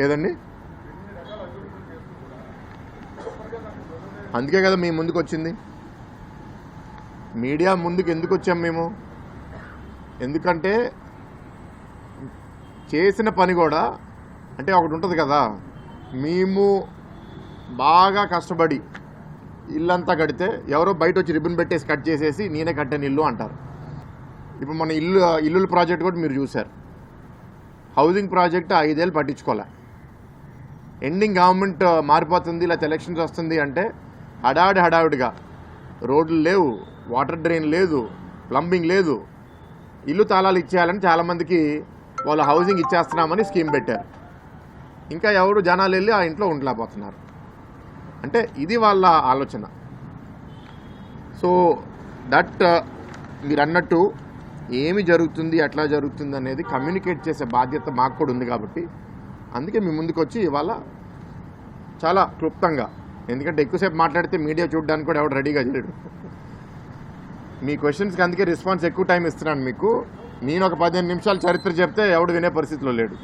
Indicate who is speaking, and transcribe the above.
Speaker 1: ఏదండి? అందుకే కదా మీ ముందుకు వచ్చింది. మీడియా ముందుకు ఎందుకు వచ్చాం మేము? ఎందుకంటే చేసిన పని కూడా అంటే ఒకటి ఉంటుంది కదా, మేము బాగా కష్టపడి ఇల్లంతా కడితే ఎవరో బయట వచ్చి రిబ్బన్ పెట్టేసి కట్ చేసేసి నేనే కట్టాను ఇల్లు అంటారు. ఇప్పుడు మన ఇల్లుల ప్రాజెక్ట్ కూడా మీరు చూశారు. హౌసింగ్ ప్రాజెక్ట్ 5 ఏళ్ళు పట్టించుకోలే. ఎండింగ్ గవర్నమెంట్ మారిపోతుంది, ఇలా ఎలక్షన్స్ వస్తుంది అంటే హడావిడిగా రోడ్లు లేవు, వాటర్ డ్రైన్ లేదు, ప్లంబింగ్ లేదు, ఇల్లు తాళాలు ఇచ్చేయాలని చాలామందికి వాళ్ళు హౌసింగ్ ఇచ్చేస్తున్నామని స్కీమ్ పెట్టారు. ఇంకా ఎవరు జనాలు వెళ్ళి ఆ ఇంట్లో ఉండలేకపోతున్నారు. అంటే ఇది వాళ్ళ ఆలోచన. సో దట్ మీరు అన్నట్టు ఏమి జరుగుతుంది, ఎట్లా జరుగుతుంది అనేది కమ్యూనికేట్ చేసే బాధ్యత మాకు కూడా ఉంది. కాబట్టి అందుకే మీ ముందుకు వచ్చి ఇవాళ చాలా క్లుప్తంగా, ఎందుకంటే ఎక్కువసేపు మాట్లాడితే మీడియా చూడడానికి కూడా ఎవడు రెడీగా చేయడు. మీ క్వశ్చన్స్కి అందుకే రెస్పాన్స్ ఎక్కువ టైం ఇస్తున్నాను మీకు. నేను ఒక 15 నిమిషాలు చరిత్ర చెప్తే ఎవడు వినే పరిస్థితిలో లేడు.